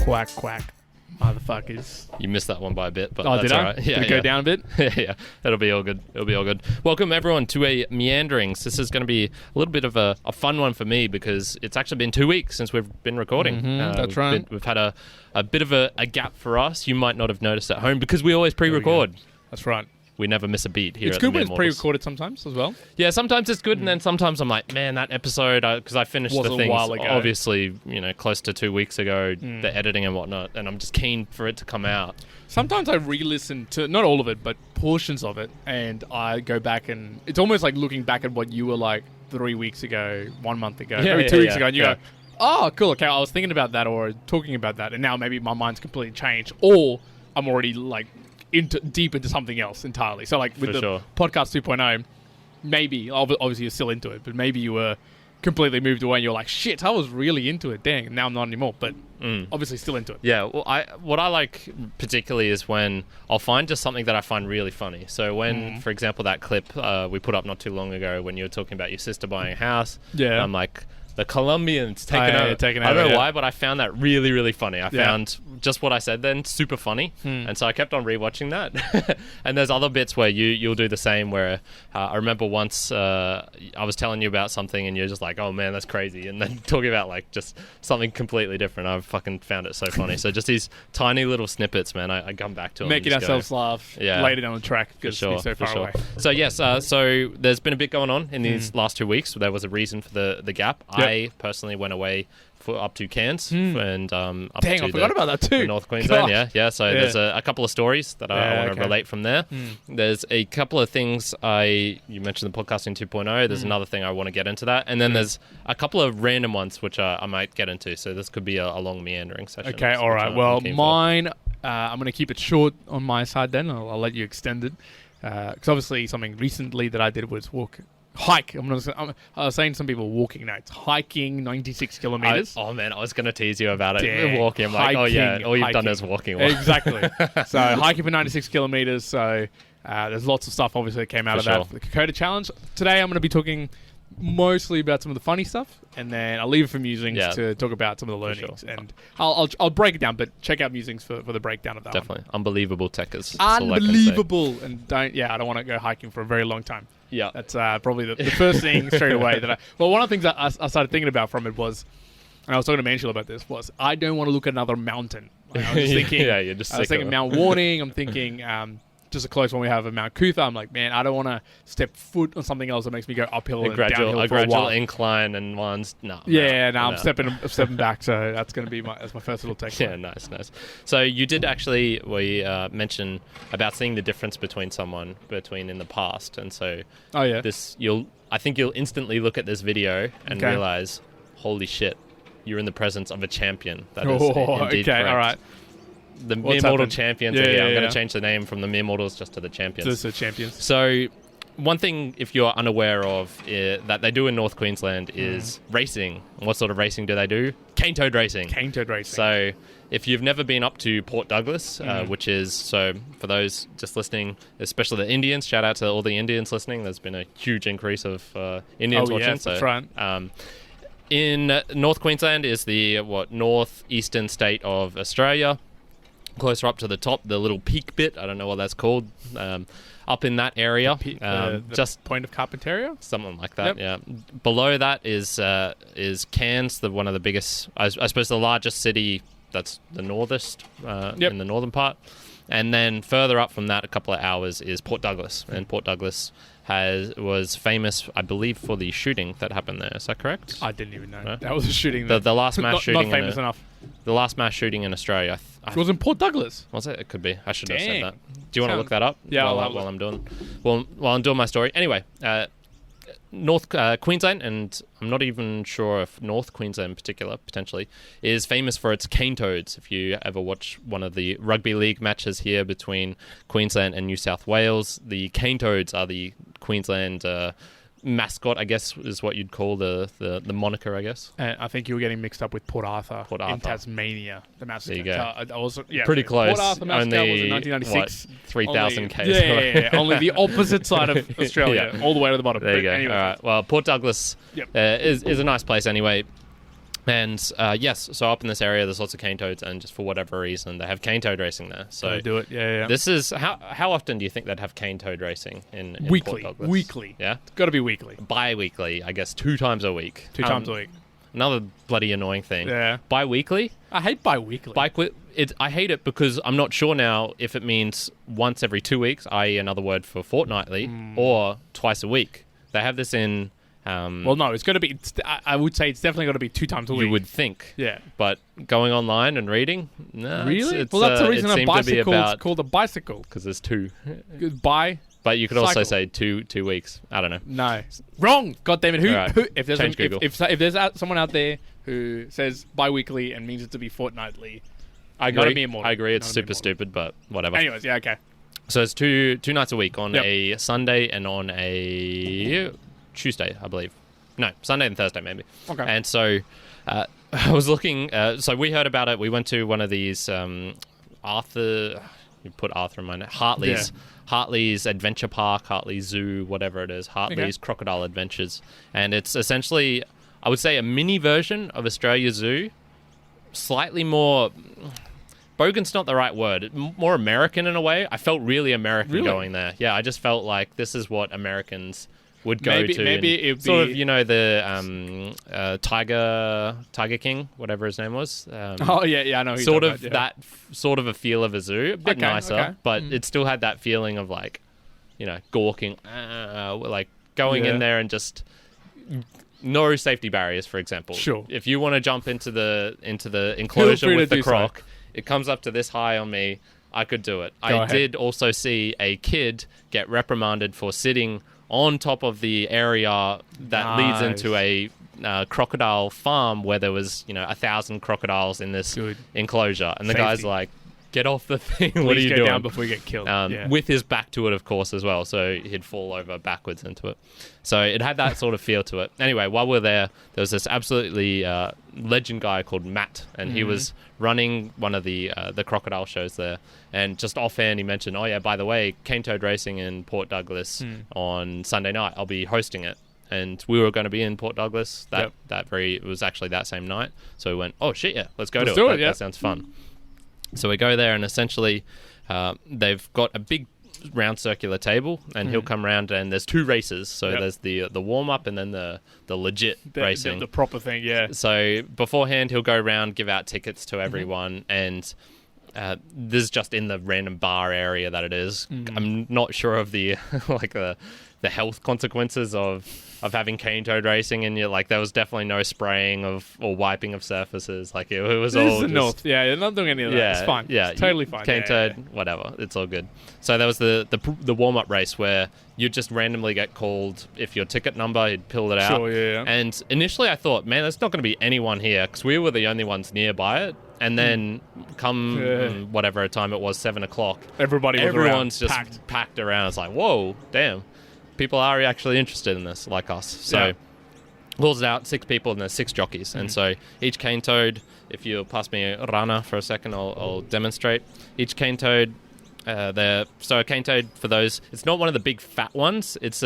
Quack, quack. Motherfuckers. You missed that one by a bit, but Oh, that's did I? all right. Yeah, did it go down a bit? Yeah, it'll be all good. It'll be all good. Welcome, everyone, to a Meanderings. This is going to be a little bit of a fun one for me because it's actually been 2 weeks since we've been recording. That's right. We've had a bit of a gap for us. You might not have noticed at home because we always pre-record. That's right. We never miss a beat here. It's at good the when it's Mere Mortals. pre-recorded sometimes as well. Yeah, sometimes it's good, and then sometimes I'm like, man, that episode, because I finished Was the a things, while ago. obviously, close to 2 weeks ago, the editing and whatnot, and I'm just keen for it to come out. Sometimes I re-listen to, not all of it, but portions of it, and I go back and it's almost like looking back at what you were like 3 weeks ago, 1 month ago, maybe 2 weeks ago, and you go, oh, cool, okay, I was thinking about that or talking about that, and now maybe my mind's completely changed, or I'm already like deep into something else entirely. So like with podcast 2.0, maybe, obviously you're still into it, but maybe you were completely moved away and you're like, shit, I was really into it, dang, now I'm not anymore, but obviously still into it. Yeah, well, what I like particularly is when I'll find just something that I find really funny. So when, for example, that clip we put up not too long ago when you were talking about your sister buying a house, I'm like, the Colombians taking over. I don't know why, but I found that really, really funny. I found just what I said then super funny, and so I kept on rewatching that. And there's other bits where you'll do the same. Where I remember once I was telling you about something, and you're just like, "Oh man, that's crazy," and then talking about like just something completely different. I fucking found it so funny. So just these tiny little snippets, man. I come back to them, making ourselves laugh later down the track because it's so far away. So yes, so there's been a bit going on in these last 2 weeks. There was a reason for the gap. I personally went away for up to Cairns and up I forgot about that too. North Queensland, So there's a couple of stories that I want to relate from there. There's a couple of things you mentioned the podcasting 2.0. There's another thing I want to get into that, and then there's a couple of random ones which I might get into. So this could be a long meandering session. Okay, all right. Well, mine, I'm going to keep it short on my side. Then I'll let you extend it because obviously something recently that I did was hike. I was saying some people walking now. It's hiking 96 kilometers. Oh man, I was going to tease you about it. Damn, walking. I'm like, all you've done is walking. Exactly. So hiking for 96 kilometers. So there's lots of stuff obviously that came out of that for the Kokoda Challenge. Today I'm going to be talking mostly about some of the funny stuff, and then I'll leave it for musings to talk about some of the learnings. And I'll break it down, but check out musings for the breakdown of that. Definitely. Unbelievable techers. Unbelievable. And I don't want to go hiking for a very long time. Yeah, that's probably the first thing straight away that one of the things I started thinking about from it was, and I was talking to Manshula about this, was I don't want to look at another mountain. Like, I was just thinking, you're just I was thinking Mount Warning. I'm thinking just a close one we have of Mount Cootha. I'm like, man, I don't want to step foot on something else that makes me go uphill and downhill for a gradual while. incline and ones. No. I'm stepping back. So that's going to be my first little take. Yeah, nice. So you did actually mention about seeing the difference between in the past, and so I think you'll instantly look at this video and realize, holy shit, you're in the presence of a champion. That is indeed correct. All right. The Mere Mortal Champions. I'm going to change the name from the Mere Mortals just to the Champions. Just the Champions. So one thing, if you're unaware of, that they do in North Queensland is racing. And what sort of racing do they do? Cane toad racing. So if you've never been up to Port Douglas, which is, so for those just listening, especially the Indians, shout out to all the Indians listening. There's been a huge increase of Indians watching. That's right. In North Queensland is the northeastern state of Australia. Closer up to the top, the little peak bit, I don't know what that's called, up in that area. Just point of Carpentaria? Something like that, yeah. Below that is Cairns, one of the biggest, I suppose the largest city that's the northest, in the northern part. And then further up from that, a couple of hours, is Port Douglas. And Port Douglas was famous, I believe, for the shooting that happened there. Is that correct? I didn't even know. That was a shooting. The last mass shooting. Not famous enough. The last mass shooting in Australia. It was in Port Douglas. Was it? It could be. I should have said that. Do you want to look that up? Yeah, while I'm doing my story. Anyway, North Queensland, and I'm not even sure if North Queensland in particular, potentially, is famous for its cane toads. If you ever watch one of the rugby league matches here between Queensland and New South Wales, the cane toads are the Queensland mascot, I guess, is what you'd call the moniker, I guess. And I think you were getting mixed up with Port Arthur in Tasmania. The mascot. There you go. Pretty close. Port Arthur mascot was in 1996. 3,000 k's. Yeah. Only the opposite side of Australia, all the way to the bottom. There you go. Anyway. All right. Well, Port Douglas is a nice place anyway. And yes, so up in this area, there's lots of cane toads, and just for whatever reason, they have cane toad racing there. So they do it, yeah. This is how often do you think they'd have cane toad racing in weekly? Port Douglas? Weekly, yeah, it's got to be weekly. Bi-weekly, I guess, 2 times a week. 2 times a week. Another bloody annoying thing. Yeah, bi-weekly. I hate bi-weekly. I hate it because I'm not sure now if it means once every 2 weeks, i.e., another word for fortnightly, or twice a week. They have this in. Well, no, it's going to be. I would say it's definitely going to be 2 times a week. You would think, yeah. But going online and reading, no. Really? Well, that's the reason a bicycle is called a bicycle, because there's 2. But you could also say 2 weeks. I don't know. No, wrong. God damn it! Who if there's if there's someone out there who says bi-weekly and means it to be fortnightly, I agree. It's super stupid, but whatever. Anyways, yeah, okay. So it's two nights a week on a Sunday and on a Tuesday, I believe. No, Sunday and Thursday, maybe. Okay. And so I was looking. So we heard about it. We went to one of these Arthur. You put Arthur in my name. Hartley's Adventure Park, Hartley Zoo, whatever it is. Hartley's Crocodile Adventures, and it's essentially, I would say, a mini version of Australia Zoo. Slightly more. Bogan's not the right word. More American in a way. I felt really American going there. Yeah, I just felt like this is what Americans would go to. Maybe it would be sort of, the Tiger King, whatever his name was. I know. Who sort of about, yeah. that sort of a feel of a zoo, a bit nicer, but it still had that feeling of like, gawking, like going in there and just no safety barriers, for example. Sure. If you want to jump into the enclosure with the Croc, it comes up to this high on me. I could do it. I did also see a kid get reprimanded for sitting on top of the area that leads into a crocodile farm where there was, 1,000 crocodiles in this enclosure. And the guy's like, get off the thing. What are you doing? Down before you get killed. With his back to it, of course, as well. So he'd fall over backwards into it. So it had that sort of feel to it. Anyway, while we're there was this absolutely legend guy called Matt, and he was running one of the crocodile shows there. And just offhand, he mentioned, oh, yeah, by the way, cane toad racing in Port Douglas on Sunday night. I'll be hosting it. And we were going to be in Port Douglas it was actually that same night. So we went, oh, shit, yeah, let's go to it. That sounds fun. So we go there, and essentially they've got a big round circular table, and he'll come around, and there's 2 races. So there's the warm-up and then the legit racing. The proper thing, yeah. So beforehand, he'll go around, give out tickets to everyone, and this is just in the random bar area that it is. I'm not sure of the the health consequences of having cane toad racing, and there was definitely no spraying or wiping of surfaces. Like it was all just... North. Yeah, you're not doing any of that. Yeah, it's fine. Yeah, it's totally fine. Cane toad, whatever. It's all good. So there was the warm-up race where you'd just randomly get called if your ticket number, you'd pill it out. Sure, yeah. And initially I thought, man, there's not going to be anyone here, because we were the only ones nearby it. And then come whatever time it was, 7 o'clock, everyone's just packed around. It's like, whoa, damn. People are actually interested in this, like us. So, pulls it out, 6 people, and there's 6 jockeys. And so each cane toad, if you'll pass me a rana for a second, I'll demonstrate. Each cane toad, so a cane toad, for those, it's not one of the big fat ones. It's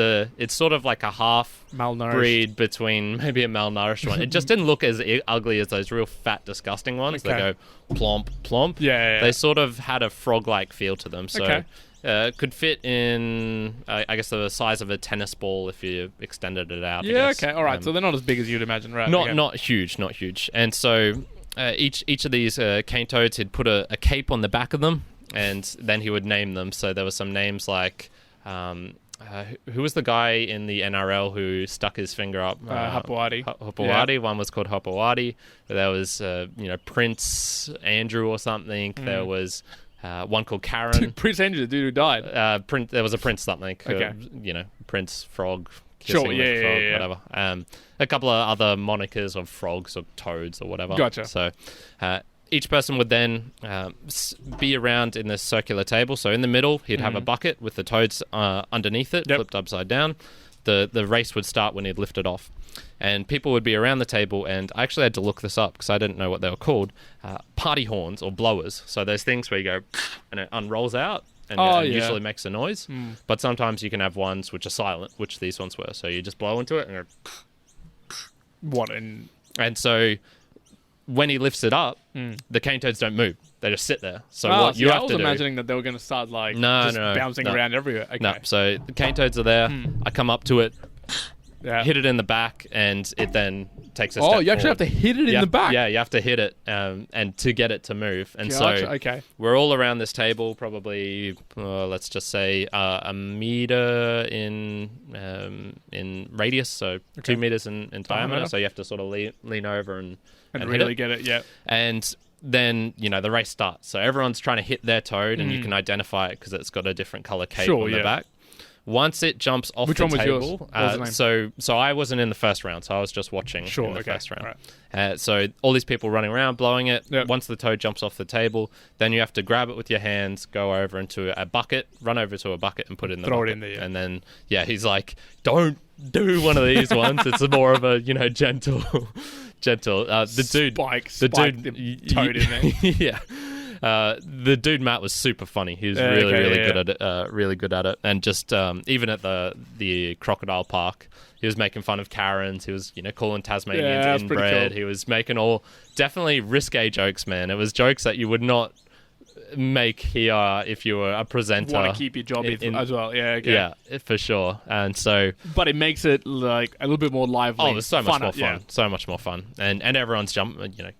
sort of like a half breed between maybe a malnourished one. It just didn't look as ugly as those real fat, disgusting ones. They go plomp, plomp. Yeah. They sort of had a frog-like feel to them. So could fit in, I guess, the size of a tennis ball if you extended it out. Yeah, okay, all right. So they're not as big as you'd imagine, right? Not huge. And so each of these cane toads, he'd put a cape on the back of them, and then he would name them. So there were some names like, who was the guy in the NRL who stuck his finger up? Hopewadi. Hopewadi. One was called Hopewadi. There was, Prince Andrew or something. There was... one called Kyrin. Prince Andrew, the dude who died. There was a Prince something. Okay. Prince Frog. Sure, frog, whatever. A couple of other monikers of frogs or toads or whatever. Gotcha. So each person would then be around in this circular table. So in the middle, he'd have a bucket with the toads underneath it, flipped upside down. The race would start when he'd lift it off. And people would be around the table, and I actually had to look this up because I didn't know what they were called. Party horns or blowers. So there's things where you go and it unrolls out and usually makes a noise. But sometimes you can have ones which are silent, which these ones were. So you just blow into it and go... What? And so when he lifts it up, the cane toads don't move. They just sit there. So what you I have was to do... imagining that they were going to start bouncing around everywhere. Okay. No, so the cane toads are there. I come up to it, hit it in the back, and it then takes a step you actually have to hit it in the back? Yeah, you have to hit it and to get it to move. And gotcha. We're all around this table, probably, let's just say, a meter in radius, so 2 meters in diameter. So you have to sort of lean over and really get it, And then, the race starts. So everyone's trying to hit their toad, and you can identify it because it's got a different color cape on the back. Once it jumps off the table... Which one was yours? What was the name? So I wasn't in the first round, so I was just watching in the first round. Right. So all these people running around, blowing it. Yep. Once the toad jumps off the table, then you have to grab it with your hands, go over into a bucket, run over to a bucket and put it in the bucket. Throw it in there, And then, he's like, don't do one of these ones. It's more of a, gentle... the dude... Spike the toad in there. Yeah. The dude Matt was super funny. He was really good at it. And just even at the crocodile park, he was making fun of Kyrins. He was calling Tasmanians inbred. Cool. He was making all definitely risque jokes, man. It was jokes that you would not make here if you were a presenter. Want to keep your job as well. Yeah, for sure. And so, but it makes it like a little bit more lively. Oh, it's so much more fun. So much more fun. And everyone's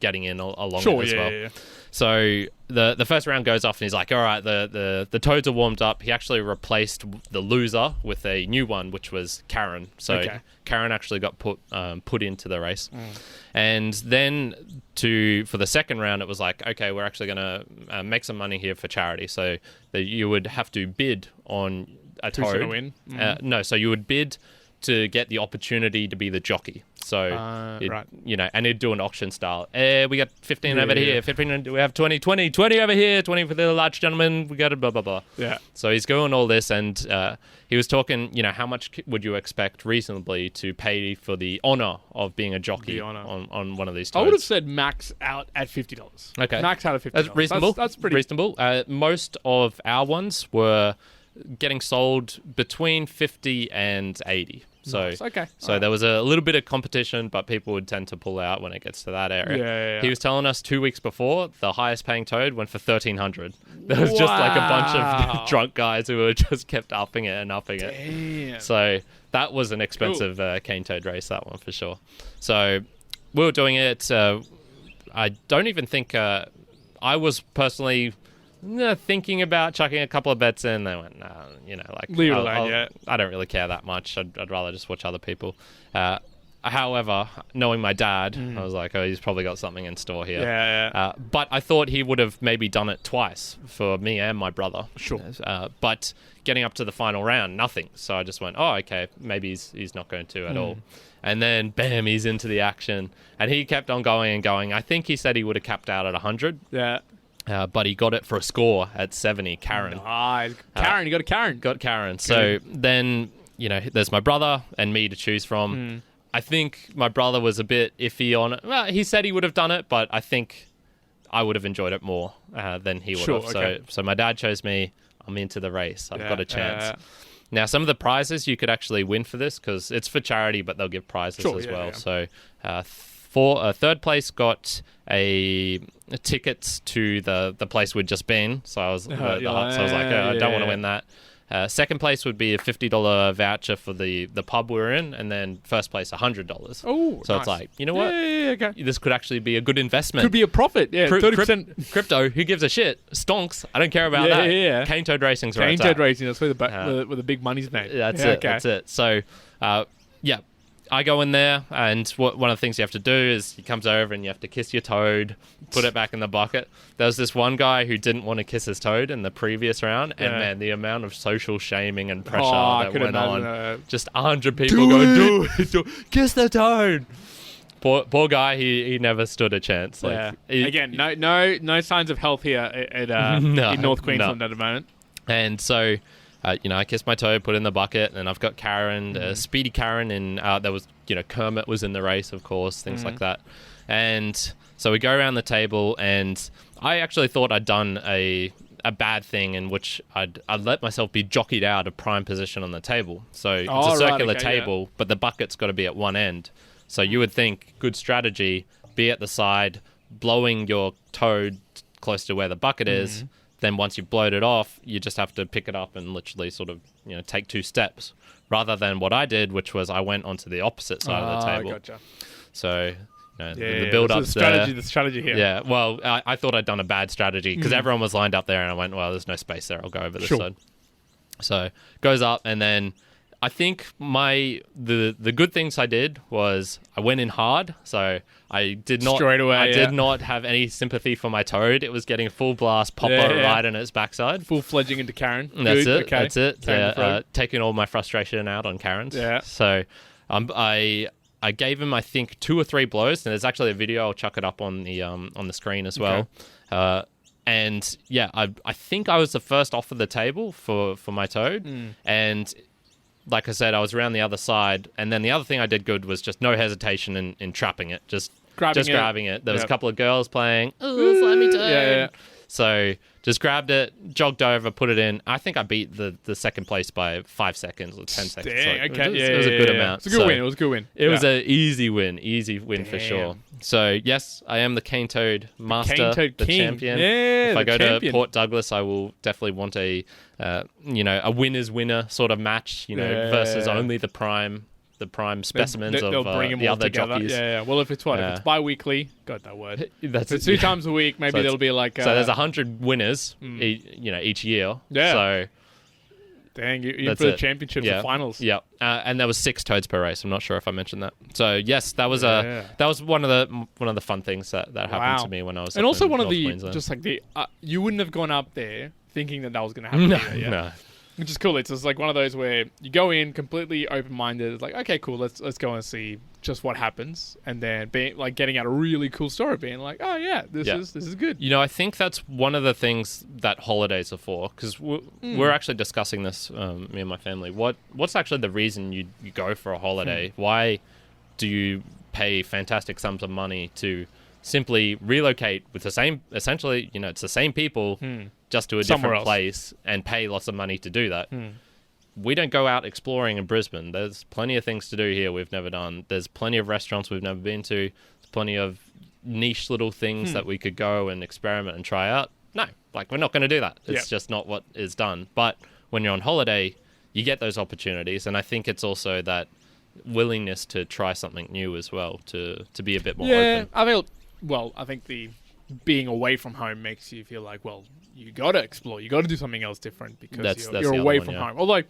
getting in along as well. Yeah. So the first round goes off, and he's like, all right, the toads are warmed up. He actually replaced the loser with a new one, which was Kyrin. So Kyrin actually got put into the race. And then for the second round, it was like, okay, we're actually going to make some money here for charity. So that you would have to bid on a toad. Who's going to win? No, so you would bid to get the opportunity to be the jockey. So, and he'd do an auction style. We got 15 over here, 15, we have 20 over here, 20 for the large gentleman, we got a blah, blah, blah. Yeah. So he's going all this, and he was talking, how much would you expect reasonably to pay for the honour of being a jockey on one of these toads? I would have said max out at $50. Okay. Max out at $50. That's reasonable. That's pretty reasonable. Most of our ones were getting sold between 50 and 80. So, nice. Okay. So there was a little bit of competition, but people would tend to pull out when it gets to that area. Yeah. He was telling us 2 weeks before, the highest paying toad went for $1,300. There was just like a bunch of drunk guys who were just kept upping it. Damn. So that was an expensive cane toad race, that one for sure. So we were doing it. I don't even think I was personally thinking about chucking a couple of bets in. They went, no, leave it alone. I don't really care that much. I'd rather just watch other people. However, knowing my dad, I was like, oh, he's probably got something in store here. Yeah. But I thought he would have maybe done it twice for me and my brother. Sure. But getting up to the final round, nothing. So I just went, oh, okay, maybe he's not going to at all. And then, bam, he's into the action. And he kept on going and going. I think he said he would have capped out at 100. Yeah. But he got it for a score at 70, Kyrin. Nice. Kyrin, you got a Kyrin. Got Kyrin. So then, there's my brother and me to choose from. I think my brother was a bit iffy on it. Well, he said he would have done it, but I think I would have enjoyed it more than he would have. Okay. So my dad chose me. I'm into the race. I've got a chance. Now, some of the prizes you could actually win for this because it's for charity, but they'll give prizes as well. So for third place got a tickets to the place we'd just been. So I was I don't want to win that. Second place would be a $50 voucher for the pub we were in, and then first place $100. Oh, so nice. It's like, you know what? Okay. This could actually be a good investment. Could be a profit. Yeah, 30%. Crypto. Who gives a shit? Stonks. I don't care about that. Yeah. Cane toad racing's right. Cane toad racing. That's where the big money's made. That's it. Okay. That's it. So, I go in there, and one of the things you have to do is he comes over and you have to kiss your toad, put it back in the bucket. There was this one guy who didn't want to kiss his toad in the previous round, and man, the amount of social shaming and pressure that went on. Just 100 people going, do it, kiss the toad. Poor guy, he never stood a chance. Like, Again, no signs of health here in North Queensland at the moment. And so... I kissed my toad, put it in the bucket, and I've got Kyrin, Speedy Kyrin, and there was, Kermit was in the race, of course, things like that. And so we go around the table, and I actually thought I'd done a bad thing in which I'd let myself be jockeyed out of prime position on the table. So it's a circular table, but the bucket's got to be at one end. So you would think, good strategy, be at the side, blowing your toad close to where the bucket is. Then once you've blowed it off, you just have to pick it up and literally sort of, take 2 steps. Rather than what I did, which was I went onto the opposite side of the table. Gotcha. So the build-up's the strategy here. Yeah, well, I thought I'd done a bad strategy because everyone was lined up there, and I went, well, there's no space there. I'll go over this side. So goes up, and then I think the good things I did was I went in hard. So I did not straight away. I did not have any sympathy for my toad. It was getting a full blast popper right in its backside. Full fledging into Kyrin. That's it. Okay. That's it. Taking all my frustration out on Kyrin's. Yeah. So I gave him, I think, 2 or 3 blows, and there's actually a video. I'll chuck it up on the screen as well. Okay. And yeah, I think I was the first off of the table for my toad, and like I said, I was around the other side, and then the other thing I did good was just no hesitation in trapping it, just grabbing it. There was a couple of girls playing, "Ooh, slimy toad." Yeah. So just grabbed it, jogged over, put it in. I think I beat the second place by 5 seconds or 10 seconds. Dang, okay. It was a good amount. It was a good win. It was a good win. It was an easy win for sure. So yes, I am the cane toad master, the champion. Yeah, if I go to Port Douglas, I will definitely want a winner's winner sort of match, versus only the prime specimens of the other jockeys. Yeah. Well, if it's if it's bi-weekly, got that word. If it's 2 times a week, maybe there'll be like. So there's 100 winners, each year. Yeah. So. Dang, you're for the championships and finals. Yeah, and there was 6 toads per race. I'm not sure if I mentioned that. So yes, that was one of the fun things that happened to me when I was. And also in one North of the Queensland. Just like you wouldn't have gone up there thinking that was going to happen. No. Which is cool. It's just like one of those where you go in completely open-minded. It's like, okay, cool. Let's go and see just what happens, and then getting out a really cool story, being like, oh yeah, this is good. I think that's one of the things that holidays are for, because we're actually discussing this, me and my family. What's actually the reason you go for a holiday? Why do you pay fantastic sums of money to simply relocate with the same, essentially, it's the same people just to a different place and pay lots of money to do that. We don't go out exploring in Brisbane. There's plenty of things to do here we've never done. There's plenty of restaurants we've never been to. There's plenty of niche little things that we could go and experiment and try out. No, we're not going to do that. It's just not what is done. But when you're on holiday, you get those opportunities, and I think it's also that willingness to try something new as well, to be a bit more open. I think the being away from home makes you feel like, well, you got to explore. You got to do something else different because you're away from home. Although,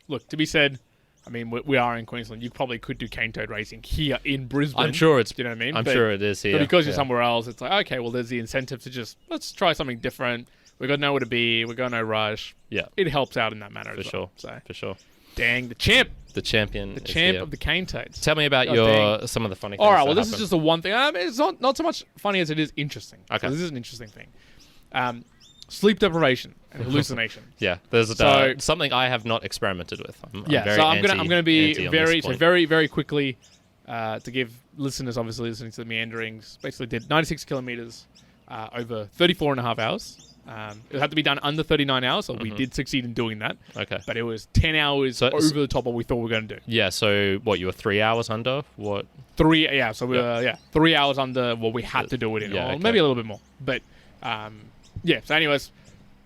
look, to be said, I mean, we are in Queensland. You probably could do cane toad racing here in Brisbane. I'm sure it's. You know what I mean? I'm sure it is here. But because you're somewhere else, it's like, okay, well, there's the incentive to just let's try something different. We got nowhere to be. We got no rush. Yeah, it helps out in that manner for sure. Dang, the champ. The champion. The champ of the cane toads. Tell me about some of the funny things. All right, well, this is just the one thing. It's not so much funny as it is interesting. Okay. This is an interesting thing. Sleep deprivation and hallucination. Yeah, there's something I have not experimented with. I'm going to be very, very quickly to give listeners, obviously listening to the Meanderings, basically did 96 kilometers over 34 and a half hours. It had to be done under 39 hours, so we did succeed in doing that. Okay. But it was 10 hours over the top of what we thought we were going to do. Yeah, so what, you were 3 hours under? What? 3, yeah, so we were 3 hours under what we had to do it in. Or maybe a little bit more. But, so anyways,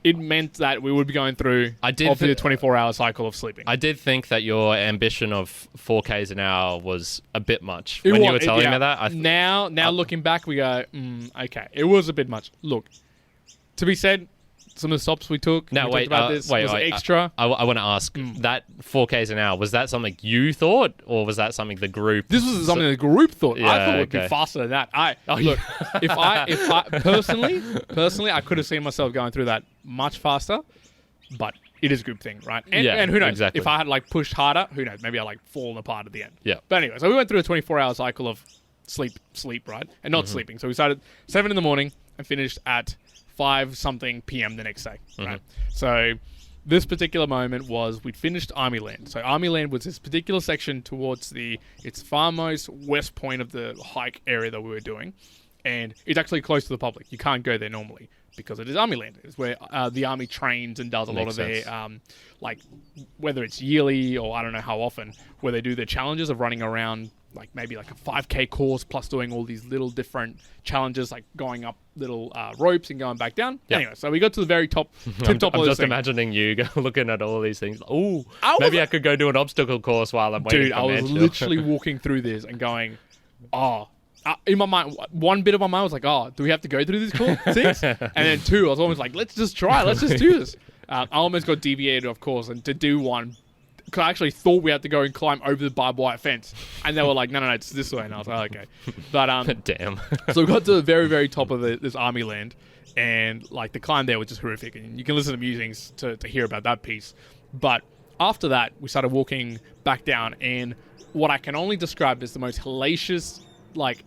it meant that we would be going through the 24-hour cycle of sleeping. I did think that your ambition of 4Ks an hour was a bit much. When you were telling me that. Now looking back, we go, okay, it was a bit much. Look, to be said, some of the stops we took, was extra. I want to ask, that 4Ks an hour, was that something you thought, or was that something the group... This was something the group thought. I thought it would be faster than that. If I personally, I could have seen myself going through that much faster, but it is a group thing, right? And who knows? Exactly. If I had pushed harder, who knows? Maybe I fallen apart at the end. Yeah. But anyway, so we went through a 24-hour cycle of sleep, right? And not sleeping. So we started 7 in the morning and finished at 5-something p.m. the next day, right? So this particular moment was we'd finished Army Land. So Army Land was this particular section towards its farmost west point of the hike area that we were doing. And it's actually close to the public. You can't go there normally because it is Army Land. It's where the Army trains and does a lot of their, whether it's yearly or I don't know how often, where they do their challenges of running around like maybe like a 5K course plus doing all these little different challenges, like going up little ropes and going back down. Yep. Anyway, so we got to the very top. I'm just imagining you looking at all these things. Oh, maybe I could go do an obstacle course while I'm waiting. Dude, I was literally walking through this and going, in my mind, one bit of my mind was like, do we have to go through this course? And then two, I was almost like, let's just try. Let's just do this. I almost got deviated, of course, and to do one. Because I actually thought we had to go and climb over the barbed wire fence. And they were like, no, it's this way. And I was like, okay. But, damn. So we got to the very, very top of this army land. And, like, the climb there was just horrific. And you can listen to musings to hear about that piece. But after that, we started walking back down. And what I can only describe as the most hellacious, like,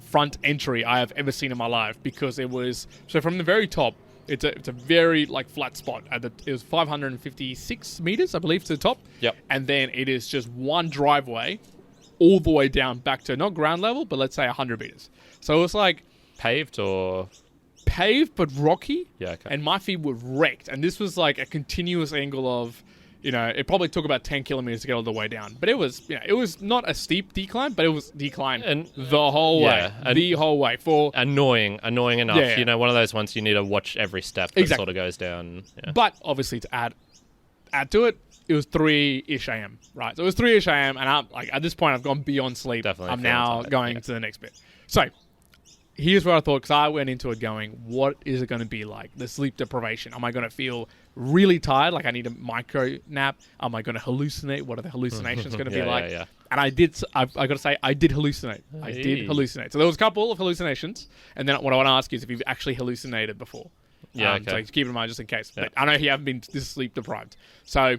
front entry I have ever seen in my life. Because it was... So from the very top... It's a very like flat spot. It was 556 meters, I believe, to the top. Yep. And then it is just one driveway all the way down back to not ground level, but let's say 100 meters. So it was like paved but rocky. Yeah. Okay. And my feet were wrecked. And this was like a continuous angle of, it probably took about 10 kilometers to get all the way down. But it was, it was not a steep decline, but it was decline and the whole way. The whole way. For annoying enough. Yeah. One of those ones you need to watch every step that sort of goes down. Yeah. But obviously to add to it, it was 3-ish a.m., right? So it was 3-ish a.m. and I'm like, at this point, I've gone beyond sleep. Definitely. I'm now going to the next bit. So here's what I thought, because I went into it going, what is it going to be like? The sleep deprivation. Am I going to feel really tired, like I need a micro nap? Am I going to hallucinate? What are the hallucinations going to be like? Yeah. And I've got to say, I did hallucinate. I did hallucinate. So there was a couple of hallucinations, and then what I want to ask you is if you've actually hallucinated before. Yeah, okay. So keep it in mind just in case. Yeah. But I know you haven't been this sleep deprived. So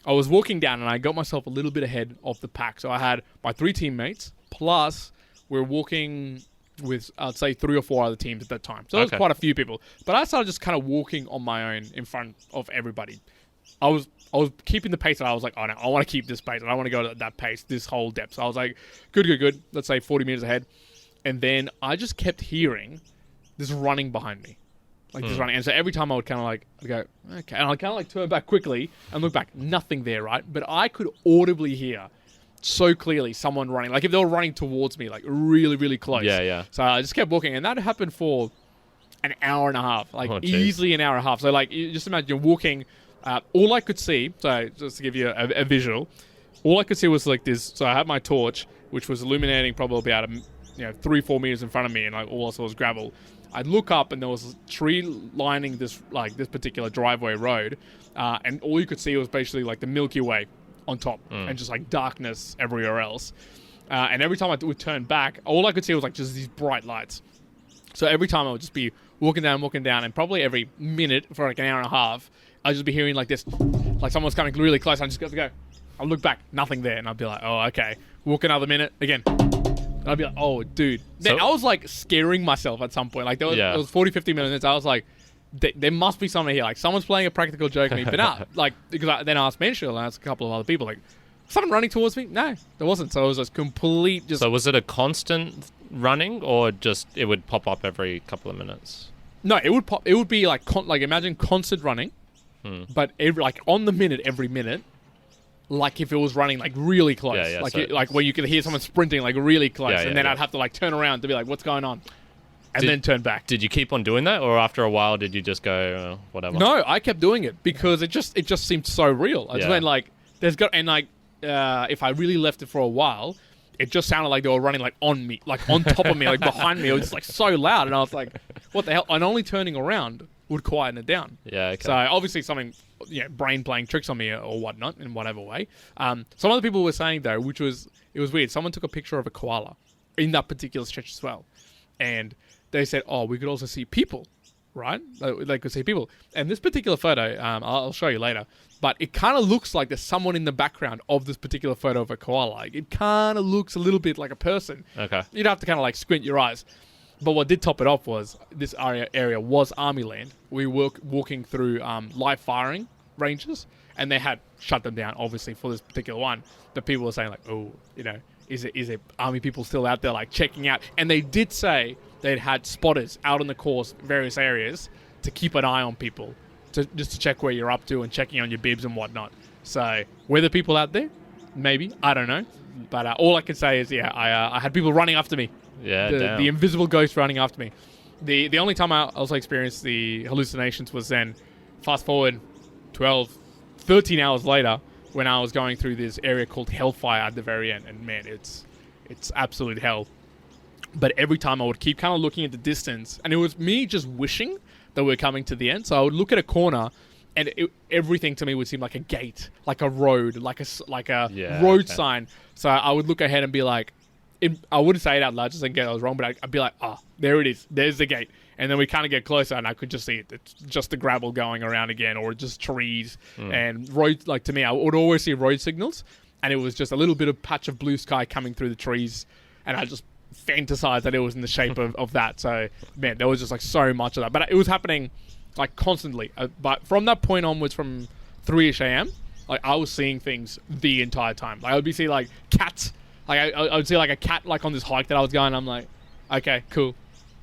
I was walking down, and I got myself a little bit ahead of the pack. So I had my 3 teammates, plus we're walking with, I'd say, 3 or 4 other teams at that time. So there was quite a few people. But I started just kind of walking on my own in front of everybody. I was keeping the pace, and I was like, oh no, I want to keep this pace. I don't want to go at that pace, this whole depth. So I was like, good. Let's say 40 meters ahead. And then I just kept hearing this running behind me. Like this running. And so every time I would kind of like, I'd go, okay. And I'd kind of like turn back quickly and look back. Nothing there, right? But I could audibly hear so clearly someone running, like if they were running towards me, like really, really close. Yeah. So I just kept walking, and that happened for an hour and a half, easily an hour and a half. So like, you just imagine you're walking. All I could see, so just to give you a visual, all I could see was like this. So I had my torch, which was illuminating probably about 3-4 meters in front of me, and like all I saw was gravel. I'd look up, and there was a tree lining this particular driveway road, and all you could see was basically like the Milky Way on top, and just like darkness everywhere else. And every time I would turn back, all I could see was like just these bright lights. So every time I would just be walking down, and probably every minute for like an hour and a half, I'd just be hearing like this, like someone's coming really close. I just got to go. I'll look back, nothing there, and I'd be like, oh, okay. Walk another minute again. I'd be like, oh, dude. Then I was like scaring myself at some point. Like there was 40, 50 minutes. I was like, there must be something here. Like someone's playing a practical joke on me. But nah, like, because then I asked Menschel and I asked a couple of other people, like, someone running towards me? No, there wasn't. So it was just complete just... So was it a constant running, or just it would pop up every couple of minutes? No, it would pop. It would be like, imagine constant running, but on the minute, every minute, like if it was running like really close, like where you could hear someone sprinting like really close, and then I'd have to like turn around to be like, what's going on, and then turn back. Did you keep on doing that, or after a while did you just go whatever? No, I kept doing it because it just seemed so real. I just went like, if I really left it for a while, it just sounded like they were running like on me, like on top of me, like behind me. It was just like so loud, and I was like, what the hell? And only turning around would quieten it down. Yeah, okay. So obviously something, brain playing tricks on me or whatnot in whatever way. Some other people were saying though, it was weird. Someone took a picture of a koala in that particular stretch as well, and they said, "Oh, we could also see people, right? They could see people." And this particular photo, I'll show you later, but it kind of looks like there's someone in the background of this particular photo of a koala. Like, it kind of looks a little bit like a person. Okay. You'd have to kind of like squint your eyes. But what did top it off was this area was army land. We were walking through live firing ranges, and they had shut them down, obviously, for this particular one. But people were saying like, oh, is it army people still out there like checking out? And they did say they'd had spotters out on the course, various areas, to keep an eye on people, just to check where you're up to and checking on your bibs and whatnot. So were there people out there? Maybe. I don't know. But all I can say is, I had people running after me. Yeah, the invisible ghost running after me. The only time I also experienced the hallucinations was then, fast forward 12, 13 hours later, when I was going through this area called Hellfire at the very end. And man, it's absolute hell. But every time I would keep kind of looking at the distance, and it was me just wishing that we're coming to the end. So I would look at a corner, and everything to me would seem like a gate, like a road, like a road sign. So I would look ahead and be like, I wouldn't say it out loud just in case I was wrong, but I'd be like, there it is. There's the gate. And then we kind of get closer, and I could just see it. It's just the gravel going around again, or just trees. And road, like to me, I would always see road signals, and it was just a little bit of patch of blue sky coming through the trees, and I just fantasized that it was in the shape of that. So, man, there was just like so much of that. But it was happening like constantly. But from that point onwards, from 3-ish a.m., like I was seeing things the entire time. Like I would be seeing like cats. Like I would see like a cat like on this hike that I was going. I'm like, okay, cool.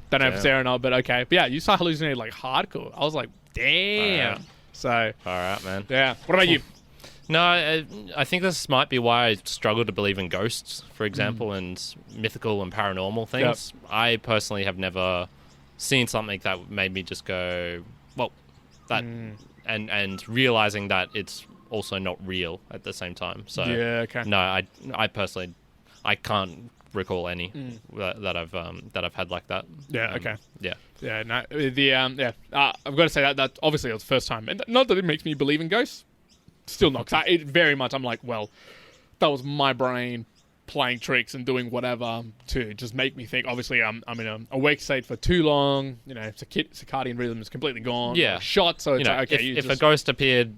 Don't know if it's there or not, but okay. But yeah, you start hallucinating like hardcore. I was like, damn. Right. So. All right, man. Yeah. What about you? No, I think this might be why I struggle to believe in ghosts, for example, and mythical and paranormal things. Yep. I personally have never seen something that made me just go, well, that, and realizing that it's also not real at the same time. So yeah, okay. No, I personally, I can't recall any that I've had like that. Yeah. Okay. Yeah. Yeah. No. I've got to say that obviously it was the first time, and not that it makes me believe in ghosts. Still not. Cause it very much. I'm like, well, that was my brain playing tricks and doing whatever to just make me think. Obviously, I'm in an awake state for too long. You know, circadian rhythm is completely gone. Yeah, shot. So it's like, okay. If a ghost appeared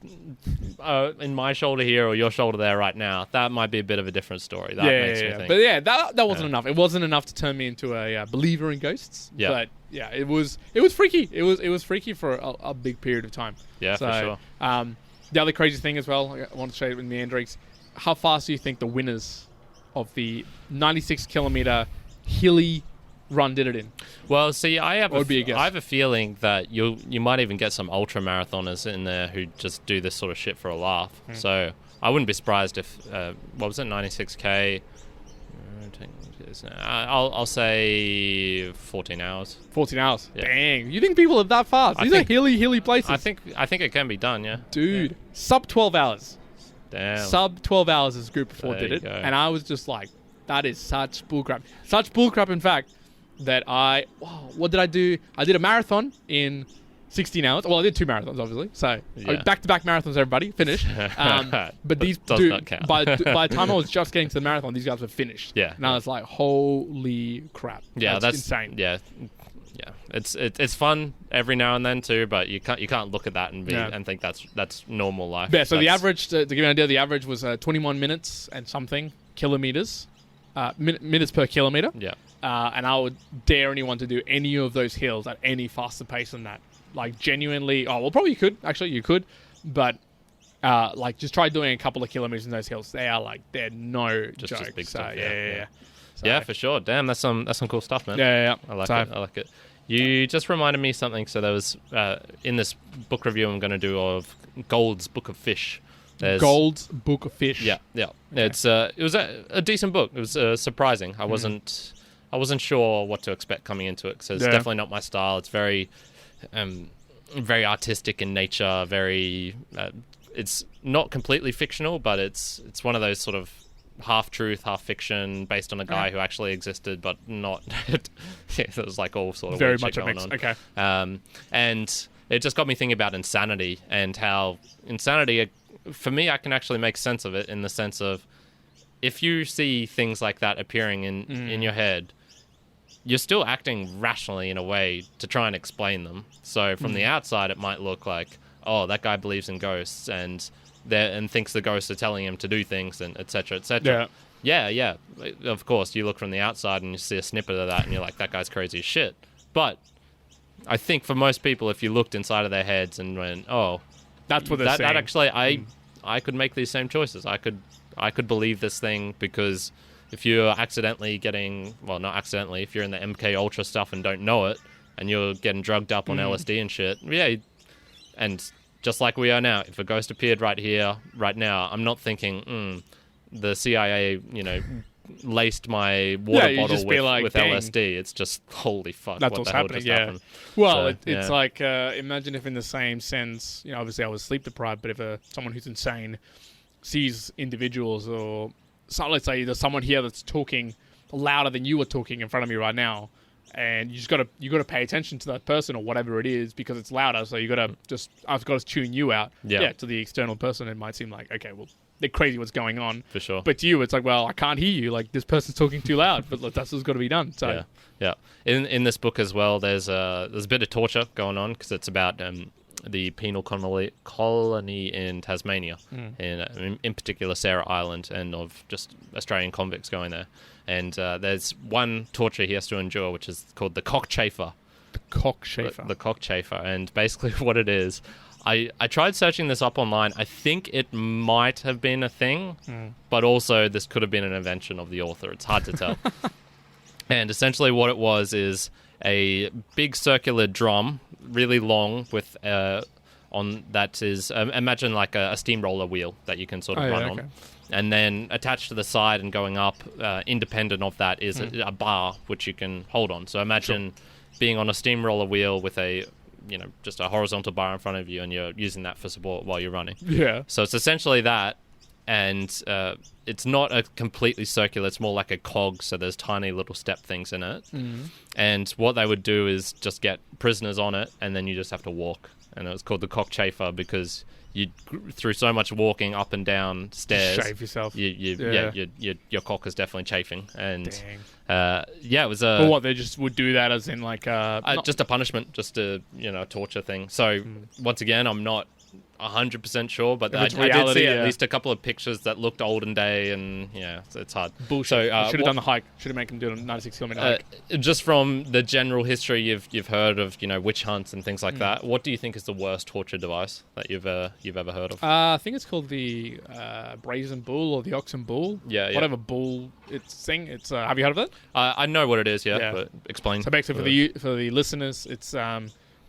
in my shoulder here or your shoulder there right now, that might be a bit of a different story. That makes me think. But yeah, that wasn't enough. It wasn't enough to turn me into a believer in ghosts. Yeah. But yeah, it was freaky. It was freaky for a big period of time. Yeah, so, for sure. The other crazy thing as well, I want to show you in Meanderings, how fast do you think the winners of the 96-kilometer hilly run did it in? Well, see, I have a feeling that you might even get some ultra marathoners in there who just do this sort of shit for a laugh. So I wouldn't be surprised if 96k. I'll say 14 hours. 14 hours. Yeah. Dang, you think people are that fast? These are hilly places. I think it can be done. Yeah, dude. Yeah. Sub 12 hours. Damn. Sub 12 hours as group before did it, and I was just like, that is such bullcrap. Such bullcrap, in fact, that what did I do? I did a marathon in 16 hours. Well, I did 2 marathons, obviously. So back-to-back marathons, everybody, finished. But these not count. by the time I was just getting to the marathon, these guys were finished. Yeah. And I was like, holy crap. Yeah, that's insane. Yeah. Yeah. It's fun every now and then too, but you can't look at that and think that's normal life. Yeah. So the average, to give you an idea, the average was 21 minutes and something kilometers, minutes per kilometer. Yeah. And I would dare anyone to do any of those hills at any faster pace than that. Like genuinely, probably you could. Actually, you could, but just try doing a couple of kilometers in those hills. They're no joke. Just big so, stuff. Yeah. So, yeah, for sure. Damn, that's some cool stuff, man. Yeah. I like it. You just reminded me something. So there was in this book review I'm going to do of Gold's Book of Fish. Gold's Book of Fish. Yeah. Okay. It was a decent book. It was surprising. I wasn't sure what to expect coming into it. So it's definitely not my style. It's very artistic in nature. Very. It's not completely fictional, but it's one of those sort of half truth, half fiction, based on a guy who actually existed, but not. It was like all sort of very weird much shit a mix. going on. Okay. And it just got me thinking about insanity and how insanity, for me, I can actually make sense of it in the sense of if you see things like that appearing in your head, you're still acting rationally in a way to try and explain them. So from the outside, it might look like, oh, that guy believes in ghosts and thinks the ghosts are telling him to do things and et cetera, et cetera. Yeah. Of course, you look from the outside and you see a snippet of that and you're like, that guy's crazy as shit. But I think for most people, if you looked inside of their heads and went, oh, that's what they're saying. That actually, I could make these same choices. I could believe this thing because if you're accidentally not accidentally, if you're in the MK Ultra stuff and don't know it and you're getting drugged up on LSD and shit, and just like we are now, if a ghost appeared right here, right now, I'm not thinking, the CIA, laced my water bottle with LSD. It's just, holy fuck, that's what what's the hell happening, just happened? Well, it's like, imagine if in the same sense, obviously I was sleep deprived, but if someone who's insane sees individuals, or let's say there's someone here that's talking louder than you are talking in front of me right now, and you gotta pay attention to that person or whatever it is because it's louder. So I've got to tune you out. Yeah. To the external person, it might seem like, okay, well, they're crazy. What's going on? For sure. But to you, it's like, well, I can't hear you. Like, this person's talking too loud. But that's what's got to be done. So yeah. In this book as well, there's a bit of torture going on because it's about the penal colony in Tasmania, in particular Sarah Island, and of just Australian convicts going there. And there's one torture he has to endure, which is called the cockchafer. The cockchafer. The cockchafer. And basically what it is, I tried searching this up online. I think it might have been a thing, but also this could have been an invention of the author. It's hard to tell. And essentially what it was is a big circular drum, really long, with imagine like a steamroller wheel that you can sort of run on. And then attached to the side and going up, independent of that, is a bar which you can hold on. So imagine being on a steamroller wheel with just a horizontal bar in front of you, and you're using that for support while you're running. Yeah. So it's essentially that, and it's not a completely circular. It's more like a cog, so there's tiny little step things in it. And what they would do is just get prisoners on it, and then you just have to walk. And it was called the cockchafer because through so much walking up and down stairs, shave yourself. Your cock is definitely chafing. And it was But what, they just would do that as in like just a punishment, just a torture thing. So once again, I'm not 100% sure, but I did see at least a couple of pictures that looked olden day, and so it's hard. Bullshit. So, should have done the hike. Should have made them do a 96-kilometer hike. Just from the general history you've heard of, witch hunts and things like that. What do you think is the worst torture device that you've ever heard of? I think it's called the brazen bull or the oxen bull. Yeah. Whatever bull it's thing. It's have you heard of it? I know what it is. Yeah. But explain. So basically, for the listeners, it's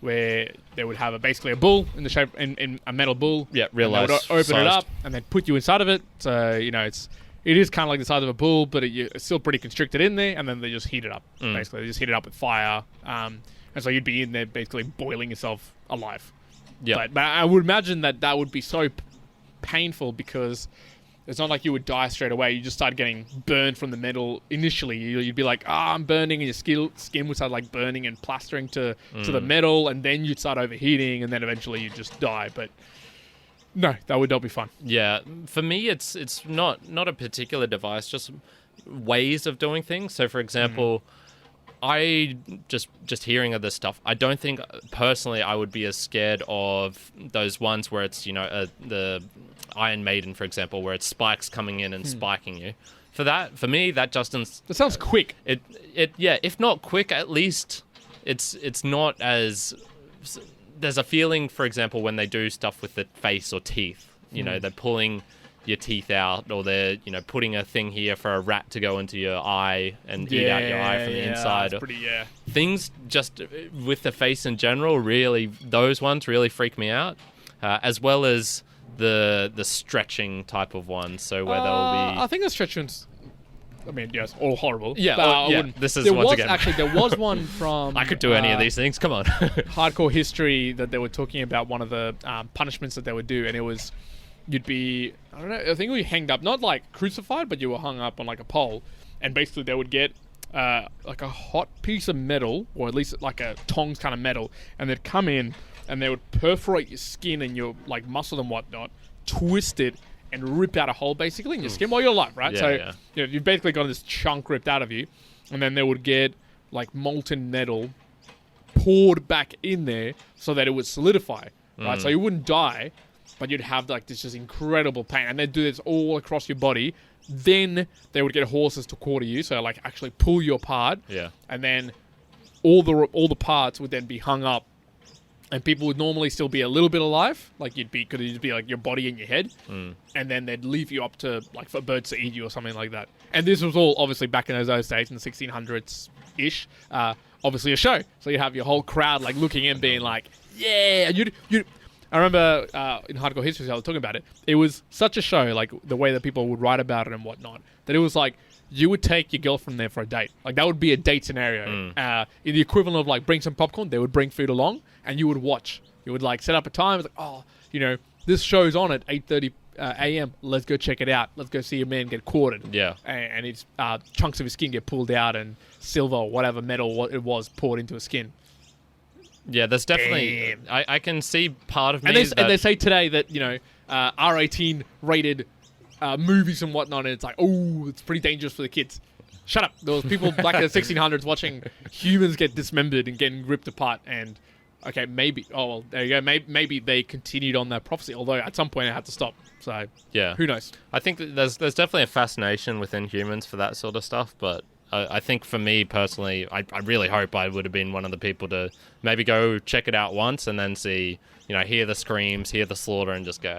where they would have basically a bull in the shape in a metal bull. Yeah, real life. They would open it up and then put you inside of it. So it is kind of like the size of a bull, but it's still pretty constricted in there. And then they just heat it up. Basically, they just heat it up with fire. And so you'd be in there basically boiling yourself alive. Yeah. But I would imagine that would be so painful because it's not like you would die straight away. You just start getting burned from the metal initially. You'd be like, I'm burning, and your skin would start like burning and plastering to the metal, and then you'd start overheating, and then eventually you'd just die. But no, that would not be fun. Yeah, for me, it's not a particular device, just ways of doing things. So, for example, I just hearing of this stuff, I don't think personally I would be as scared of those ones where it's the Iron Maiden, for example, where it's spikes coming in and spiking you. For me, that sounds quick. If not quick, at least it's not as. There's a feeling, for example, when they do stuff with the face or teeth. They're pulling your teeth out, or they're putting a thing here for a rat to go into your eye and eat out your eye from the inside. Things just with the face in general, really, those ones really freak me out, as well as the stretching type of ones. So where they'll be, I think the stretching's, yes, all horrible. Yeah, this is there was one from. I could do any of these things. Come on, Hardcore History, that they were talking about one of the punishments that they would do, and it was. You'd be, I don't know, I think we hanged up, not like crucified, but you were hung up on like a pole, and basically they would get like a hot piece of metal, or at least like a tongs kind of metal, and they'd come in and they would perforate your skin and your like muscle and whatnot, twist it and rip out a hole basically in your skin while you're alive, right? You've basically got this chunk ripped out of you, and then they would get like molten metal poured back in there so that it would solidify, right? So you wouldn't die, but you'd have like this just incredible pain, and they'd do this all across your body. Then they would get horses to quarter you, so like actually pull you apart. Yeah. And then all the parts would then be hung up, and people would normally still be a little bit alive, like could just be like your body and your head, and then they'd leave you up to like for birds to eat you or something like that. And this was all obviously back in those days in the 1600s ish. Obviously a show, so you have your whole crowd like looking in, being like, yeah, and you'd I remember in Hardcore History, I was talking about it. It was such a show, like the way that people would write about it and whatnot, that it was like you would take your girlfriend there for a date. Like that would be a date scenario. In the equivalent of like bring some popcorn, they would bring food along and you would watch. You would like set up a time. It's like, oh, you know, this show's on at 8:30 a.m. Let's go check it out. Let's go see a man get quartered. Yeah. And it's chunks of his skin get pulled out and silver or whatever metal it was poured into his skin. Yeah, there's definitely... I can see part of me... And they say today that, you know, R18 rated movies and whatnot, and it's like, oh, it's pretty dangerous for the kids. Shut up. There was people back in the 1600s watching humans get dismembered and getting ripped apart, and... Okay, maybe... Oh, well, there you go. Maybe they continued on that prophecy, although at some point it had to stop. So, yeah, who knows? I think that there's definitely a fascination within humans for that sort of stuff, but I think for me personally, I really hope I would have been one of the people to maybe go check it out once and then see, you know, hear the screams, hear the slaughter, and just go,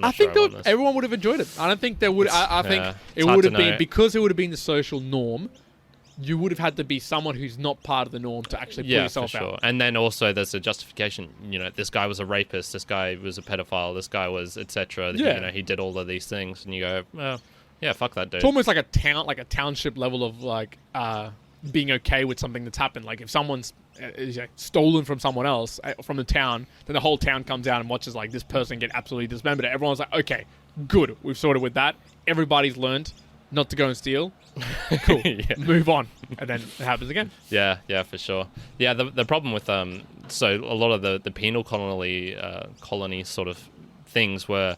I think everyone would have enjoyed it. I don't think they would... I think it would have been... Because it would have been the social norm... You would have had to be someone who's not part of the norm to actually put yourself for sure. out. And then also there's a justification. You know, this guy was a rapist. This guy was a pedophile. This guy was etc. Yeah. You know, he did all of these things, and you go, well, yeah, fuck that dude. It's almost like a township level of like being okay with something that's happened. Like if someone's stolen from someone else from the town, then the whole town comes out and watches like this person get absolutely dismembered. Everyone's like, okay, good, we've sorted with that. Everybody's learned not to go and steal. Cool. Move on. And then it happens again. Yeah, for sure. Yeah, the problem with so a lot of the penal colony sort of things were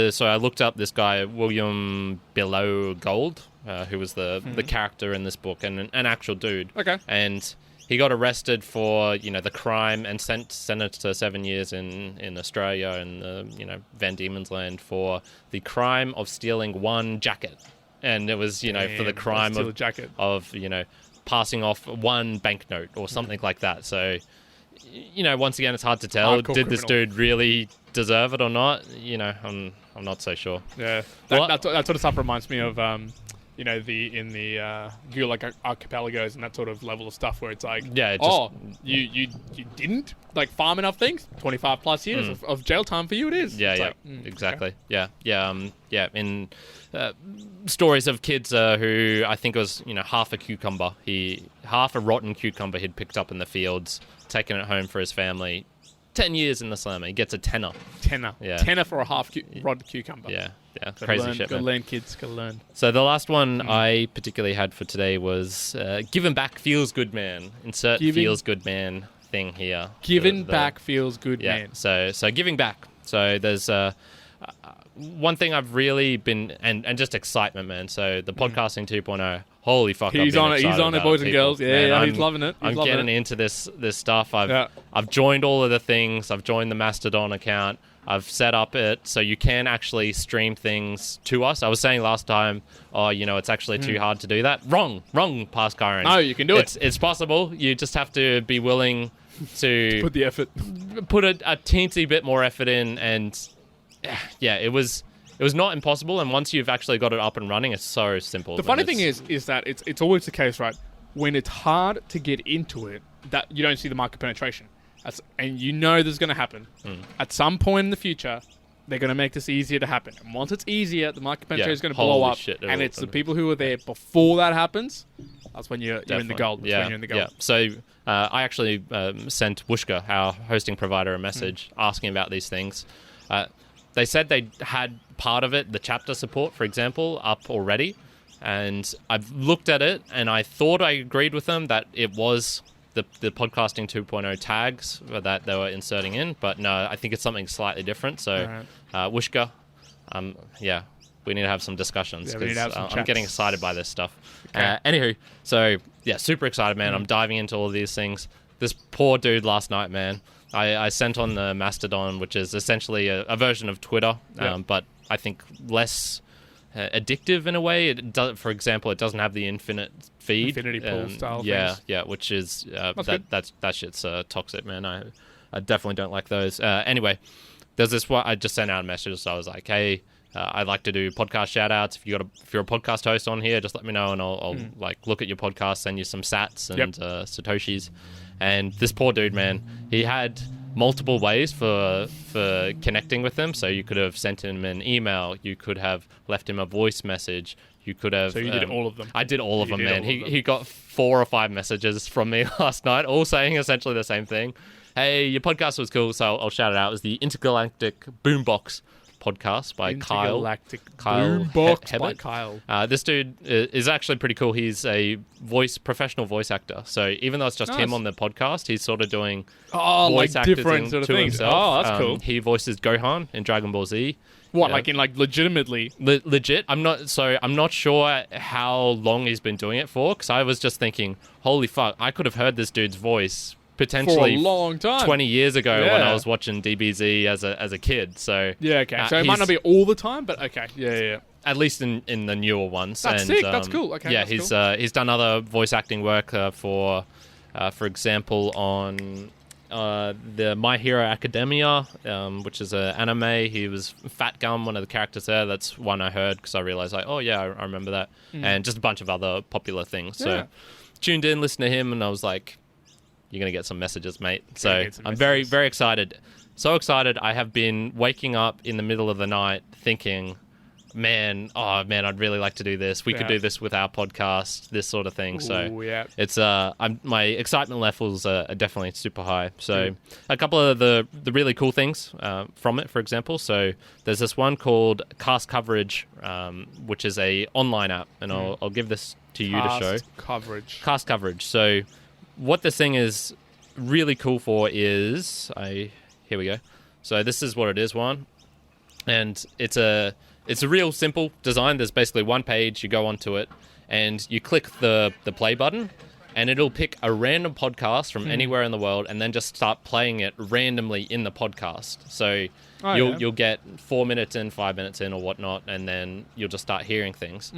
so I looked up this guy William Below Gold, who was the character in this book and an actual dude. Okay. And he got arrested for, you know, the crime and sentenced to 7 years in Australia and Van Diemen's Land for the crime of stealing one jacket. And it was, you know, for the crime of, you know, passing off one banknote or something like that. So, you know, once again, it's hard to tell. Did this dude really deserve it or not? You know, I'm not so sure. Yeah, that sort of stuff reminds me of, you know, in the like archipelagos and that sort of level of stuff where it's like, you didn't like farm enough things. 25 plus years of jail time for you. It is. Yeah, exactly. Okay. In stories of kids who I think it was, you know, half a rotten cucumber he'd picked up in the fields, taken it home for his family. 10 years in the slammer. He gets a tenner. Yeah. Tenner for a half rotten cucumber. Yeah. Crazy shit, man. Gotta learn, kids. Gotta learn. So the last one I particularly had for today was Giving Back Feels Good Man. Insert feels good man thing here. Giving back feels good, man. So giving back. So there's one thing I've really been... And just excitement, man. So the podcasting 2.0... Holy fuck! He's on it, boys and girls. Yeah, he's loving it. I'm getting into this stuff. I've joined all of the things. I've joined the Mastodon account. I've set up it so you can actually stream things to us. I was saying last time, it's actually too hard to do that. Wrong, past Kyrin. No, you can do it. It's possible. You just have to be willing to put the effort, put a teensy bit more effort in, and it was not impossible, and once you've actually got it up and running, it's so simple. The funny thing is that it's always the case, right? When it's hard to get into it, that you don't see the market penetration. And you know this is going to happen. At some point in the future, they're going to make this easier to happen. And once it's easier, the market penetration is going to blow up. And it's the people who are there before that happens. That's when you're in the gold. That's when you're in the gold. Yeah. So I actually sent Wooshka, our hosting provider, a message asking about these things. They said they had part of it, the chapter support, for example, up already. And I've looked at it, and I thought I agreed with them that it was the podcasting 2.0 tags that they were inserting in. But no, I think it's something slightly different. So, Wooshka, we need to have some discussions because I'm getting excited by this stuff. Okay. Anywho, so, super excited, man. I'm diving into all of these things. This poor dude last night, man. I sent on the Mastodon, which is essentially a version of Twitter, but I think less addictive in a way. It does, for example, it doesn't have the infinite feed, infinity pool style. Which is that shit's toxic, man. I definitely don't like those. Anyway, there's this one. I just sent out a message, so I was like, hey, I'd like to do podcast shout outs. If you're a podcast host on here, just let me know, and I'll look at your podcast, send you some sats and satoshis. And this poor dude, man, he had multiple ways for connecting with them. So you could have sent him an email. You could have left him a voice message. You could have... So you did all of them? I did all of them, man. He got 4 or 5 messages from me last night, all saying essentially the same thing. Hey, your podcast was cool, so I'll shout it out. It was the Intergalactic Boombox podcast by Kyle. Boombox by Kyle. This dude is actually pretty cool. He's a professional voice actor. So even though it's just him on the podcast, he's sort of doing voice acting different sort of to things. himself. Oh, that's cool. He voices Gohan in Dragon Ball Z. What, legitimately? Legit. I'm not sure how long he's been doing it for, because I was just thinking, holy fuck, I could have heard this dude's voice potentially for a long time, 20 years ago when I was watching DBZ as a kid. So yeah, okay. So it might not be all the time, but okay, yeah. At least in the newer ones. That's sick. That's cool. Okay. Yeah, that's he's done other voice acting work for example, on the My Hero Academia, which is an anime. He was Fat Gum, one of the characters there. That's one I heard because I realized, like, oh yeah, I remember that, and just a bunch of other popular things. So tuned in, listened to him, and I was like, you're going to get some messages, mate. So I'm very, very excited. So excited. I have been waking up in the middle of the night thinking, I'd really like to do this. We could do this with our podcast, this sort of thing. So it's my excitement levels are definitely super high. So a couple of the really cool things from it, for example. So there's this one called Cast Coverage, which is a online app, and I'll give this to you to show. Cast Coverage. So what this thing is really cool for is... Here we go. So this is what it is, Juan. And it's a real simple design. There's basically one page. You go onto it, and you click the play button, and it'll pick a random podcast from anywhere in the world and then just start playing it randomly in the podcast. So you'll get 4 minutes in, 5 minutes in or whatnot, and then you'll just start hearing things.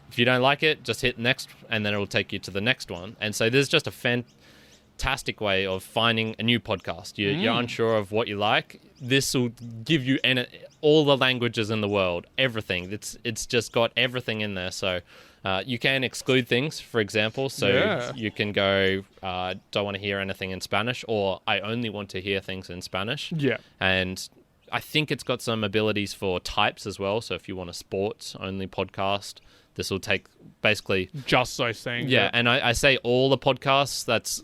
If you don't like it, just hit next, and then it'll take you to the next one. And so there's just a fantastic way of finding a new podcast. You're unsure of what you like. This will give you all the languages in the world, everything. It's just got everything in there. So you can exclude things, for example. So you can go, don't want to hear anything in Spanish, or I only want to hear things in Spanish. Yeah. And I think it's got some abilities for types as well. So if you want a sports-only podcast, this will take basically... just those things. Yeah, and I say all the podcasts,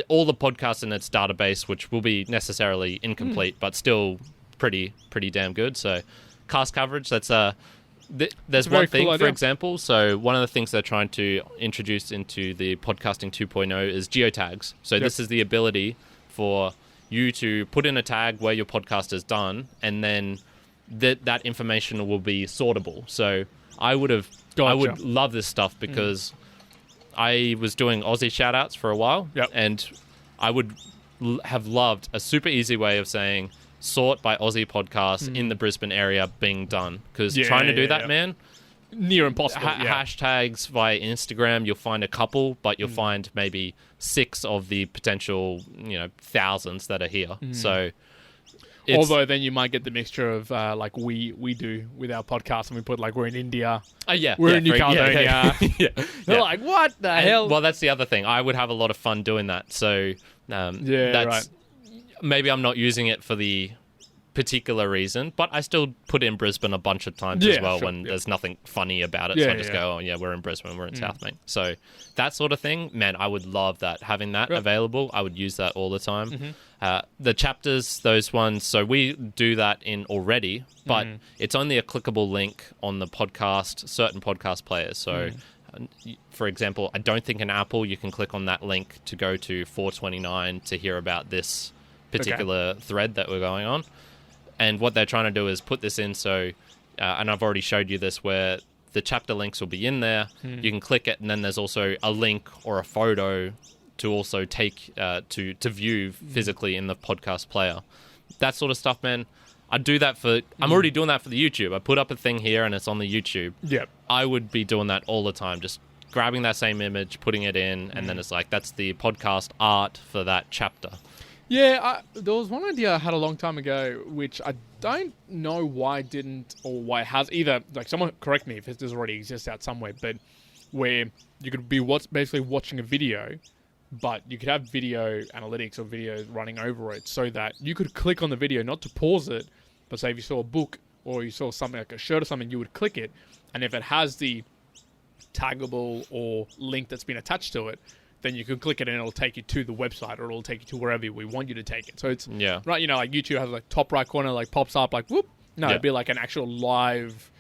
all the podcasts in its database, which will be necessarily incomplete, but still pretty damn good. So Cast Coverage, that's there's one thing, cool, for example. So one of the things they're trying to introduce into the podcasting 2.0 is geotags. So this is the ability for you to put in a tag where your podcast is done, and then that information will be sortable. So I would love this stuff because I was doing Aussie shout-outs for a while, and I would have loved a super easy way of saying sort by Aussie podcasts in the Brisbane area being done. Because trying to do that, man... near impossible. Hashtags via Instagram, you'll find a couple, but you'll find maybe 6 of the potential, thousands that are here. So... although then you might get the mixture of like we do with our podcast, and we put like we're in India, we're in New Caledonia. They're like, what the hell? Well, that's the other thing. I would have a lot of fun doing that. So that's maybe I'm not using it for the particular reason, but I still put in Brisbane a bunch of times as well when there's nothing funny about it. So I just go, we're in Brisbane, we're in South Bank. So that sort of thing, man, I would love that. Having that available, I would use that all the time. The chapters, those ones, so we do that in already, but it's only a clickable link on the podcast, certain podcast players. So for example, I don't think in Apple you can click on that link to go to 429 to hear about this particular thread that we're going on. And what they're trying to do is put this in so, and I've already showed you this, where the chapter links will be in there. You can click it, and then there's also a link or a photo to also take to view physically in the podcast player. That sort of stuff, man. I do that for... I'm already doing that for the YouTube. I put up a thing here, and it's on the YouTube. Yep. I would be doing that all the time, just grabbing that same image, putting it in, and then it's like, that's the podcast art for that chapter. Yeah, there was one idea I had a long time ago, which I don't know why it didn't, or why it has either. Like, someone correct me if this already exists out somewhere, but where you could be basically watching a video, but you could have video analytics or video running over it so that you could click on the video, not to pause it, but say if you saw a book or you saw something like a shirt or something, you would click it. And if it has the taggable or link that's been attached to it, then you can click it and it'll take you to the website, or it'll take you to wherever we want you to take it. So it's, right, you know, like YouTube has like top right corner, like pops up, like whoop. No, it'd be like an actual live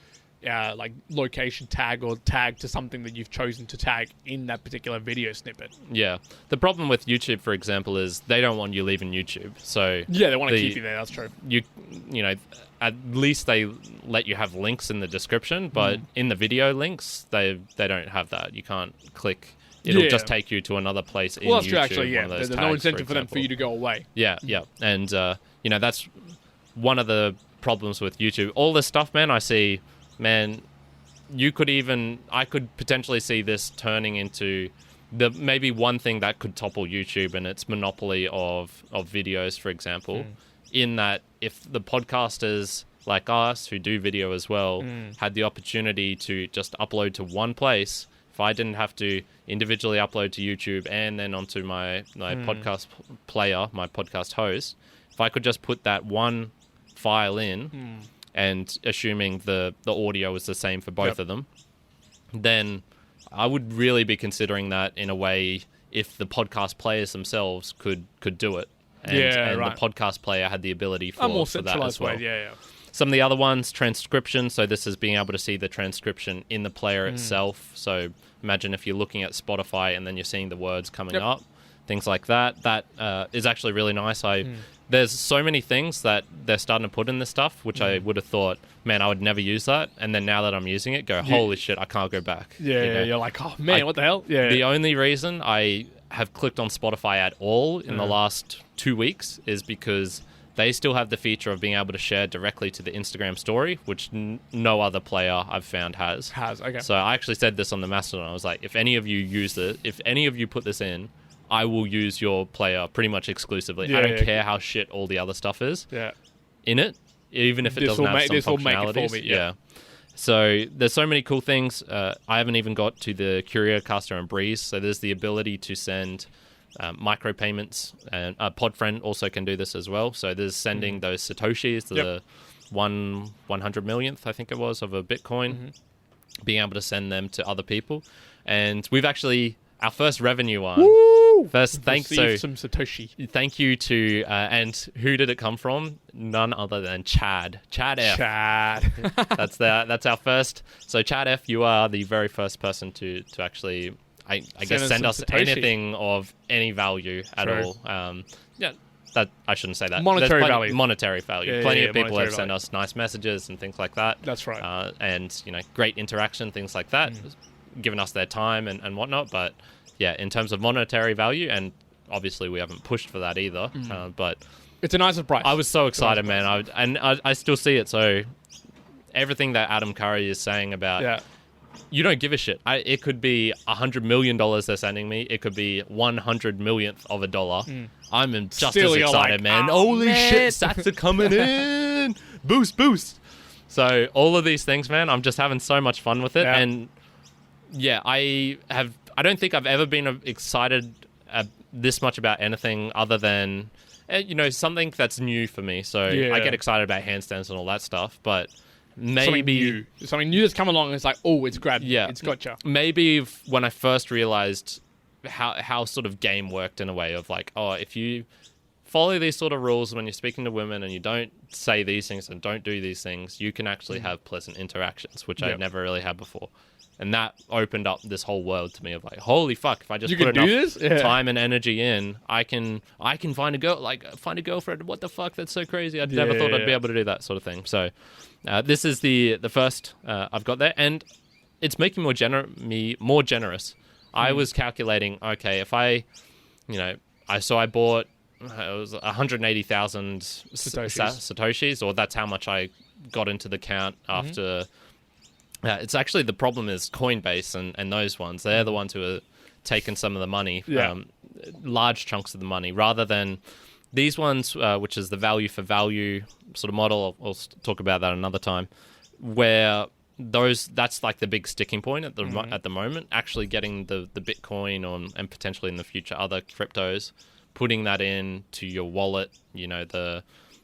like location tag or tag to something that you've chosen to tag in that particular video snippet. Yeah. The problem with YouTube, for example, is they don't want you leaving YouTube. So yeah, they want to keep you there. That's true. You know, at least they let you have links in the description, but in the video links, they don't have that. You can't click. It'll just take you to another place in YouTube. Well, that's true, actually, yeah. There's no incentive for them for you to go away. Yeah, yeah. And, you know, that's one of the problems with YouTube. All this stuff, man, I see... Man, I could potentially see this turning into maybe one thing that could topple YouTube and its monopoly of videos, for example, in that if the podcasters like us who do video as well had the opportunity to just upload to one place, if I didn't have to individually upload to YouTube and then onto my podcast player, my podcast host, if I could just put that one file in... and assuming the audio is the same for both of them, then I would really be considering that in a way if the podcast players themselves could do it. And the podcast player had the ability for that as well. Some of the other ones, transcription. So this is being able to see the transcription in the player itself. So imagine if you're looking at Spotify and then you're seeing the words coming up. Things like that. That is actually really nice. There's so many things that they're starting to put in this stuff, which I would have thought, man, I would never use that. And then now that I'm using it, holy shit, I can't go back. Yeah, you know? You're like, oh man, what the hell? Yeah. The only reason I have clicked on Spotify at all in the last 2 weeks is because they still have the feature of being able to share directly to the Instagram story, which no other player I've found has. Okay. So I actually said this on the Mastodon. I was like, if any of you use it, if any of you put this in, I will use your player pretty much exclusively. I don't care how shit all the other stuff is in it, even if it doesn't have some functionalities. So there's so many cool things. I haven't even got to the Couriercaster and Breeze. So there's the ability to send micropayments, and Podfriend also can do this as well. So there's sending those Satoshis, the 100 millionth, I think it was, of a Bitcoin, being able to send them to other people. And we've actually... Our first revenue one. Woo! First, thanks to some Satoshi. Thank you to and who did it come from? None other than Chad. Chad F. Chad. That's our first. So Chad F, you are the very first person to actually, I guess, send us Satoshi. anything of any value at all. That I shouldn't say that. Monetary value. Monetary value. Plenty of people have sent us nice messages and things like that. That's right. And great interaction, things like that. Given us their time and whatnot, but in terms of monetary value, and obviously we haven't pushed for that either, but it's a nice price. I was so excited, man. I still see it. So everything that Adam Curry is saying about you don't give a shit. It could be $100 million they're sending me. It could be 100 millionth of a dollar. I'm just as excited, man. Holy shit, sats are coming in. Boost. So all of these things, man, I'm just having so much fun with it. And I don't think I've ever been excited this much about anything other than, something that's new for me. So I get excited about handstands and all that stuff, but maybe... Something new that's come along and it's like, oh, it's grabbed. Yeah. It's gotcha. Maybe when I first realized how sort of game worked in a way of like, oh, if you follow these sort of rules when you're speaking to women and you don't say these things and don't do these things, you can actually have pleasant interactions, which I never really had before. And that opened up this whole world to me of like, holy fuck! If I just put enough time and energy in, I can find a girlfriend. What the fuck? That's so crazy. I never thought I'd be able to do that sort of thing. So this is the first I've got there, and it's making me more generous. I was calculating, okay, if I bought it was 180,000 Satoshis, or that's how much I got into the count after. It's actually, the problem is Coinbase and those ones. They're the ones who are taking some of the money, large chunks of the money, rather than these ones, which is the value for value sort of model. I'll talk about that another time, where that's like the big sticking point at the moment. Actually getting the Bitcoin and potentially in the future other cryptos, putting that into your wallet. You know, the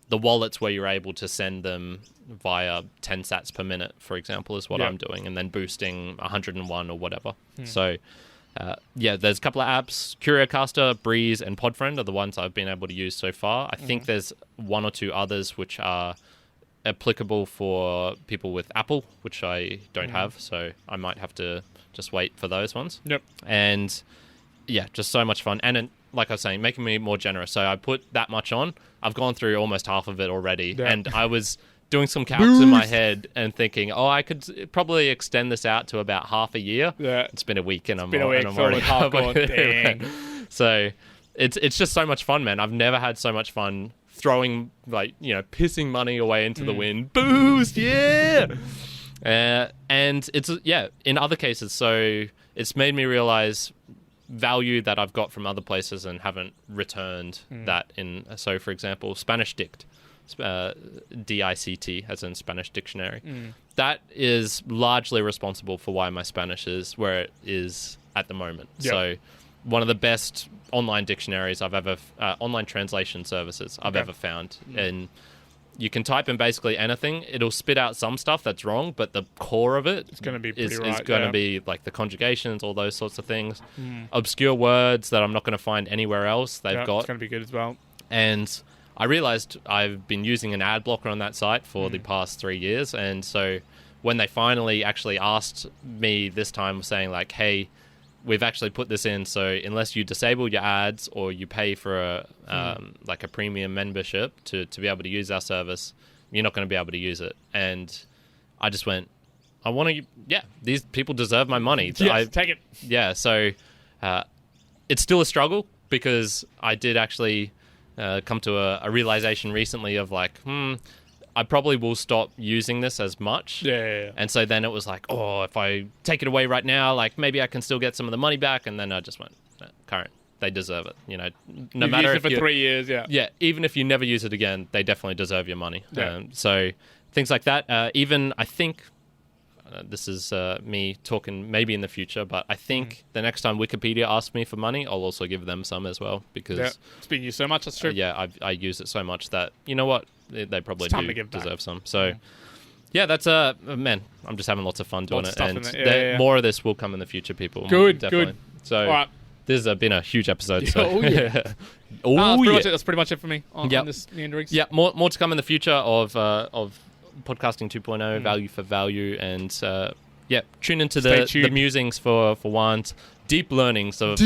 wallets where you're able to send them via 10 sats per minute, for example, is what I'm doing, and then boosting 101 or whatever. So. There's a couple of apps. Curiocaster, Breeze, and Podfriend are the ones I've been able to use so far. I think there's one or two others which are applicable for people with Apple, which I don't have, so I might have to just wait for those ones. Yep. And yeah, just so much fun. And like I was saying, making me more generous. So I put that much on. I've gone through almost half of it already, and I was doing some calcs in my head and thinking, I could probably extend this out to about half a year. Yeah. It's been a week and I'm already half gone. Dang. So it's just so much fun, man. I've never had so much fun throwing, pissing money away into the wind. Boost, yeah! And it's, in other cases, so it's made me realize value that I've got from other places and haven't returned that in. So, for example, Spanish Dict. DICT, as in Spanish dictionary. That is largely responsible for why my Spanish is where it is at the moment. Yep. So one of the best online dictionaries I've ever, online translation services I've ever found. And you can type in basically anything. It'll spit out some stuff that's wrong, but the core of it is going to be be like the conjugations, all those sorts of things. Obscure words that I'm not going to find anywhere else. They've got. It's going to be good as well. And I realized I've been using an ad blocker on that site for the past 3 years. And so when they finally actually asked me this time, saying like, hey, we've actually put this in, so unless you disable your ads or you pay for a premium membership to be able to use our service, you're not going to be able to use it. And I just went, I want to, these people deserve my money. Yes, take it. Yeah, so it's still a struggle because I did actually come to a realization recently of like, I probably will stop using this as much. Yeah. And so then it was like, if I take it away right now, like maybe I can still get some of the money back. And then I just went, Kyrin, they deserve it. You know, no You've matter used it for 3 years, yeah, even if you never use it again, they definitely deserve your money. Yeah. So things like that. Even I think this is me talking maybe in the future, but I think the next time Wikipedia asks me for money, I'll also give them some as well because it's been used so much. That's true. I use it so much that you know what, they probably do deserve some. So that's man, I'm just having lots of fun doing it, and more of this will come in the future. People, good. So. All right. This has been a huge episode. So. That's pretty much it for me on this Meanderings. Yeah, more to come in the future of podcasting 2.0, value for value, and tune into the musings for Juan's deep learnings of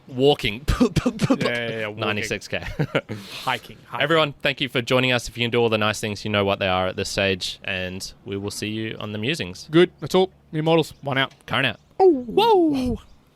walking. 96k. Hiking. Everyone, thank you for joining us. If you can do all the nice things, you know what they are at this stage, and we will see you on the musings. Good. That's all. New models. One out. Kyrin out. Oh, whoa.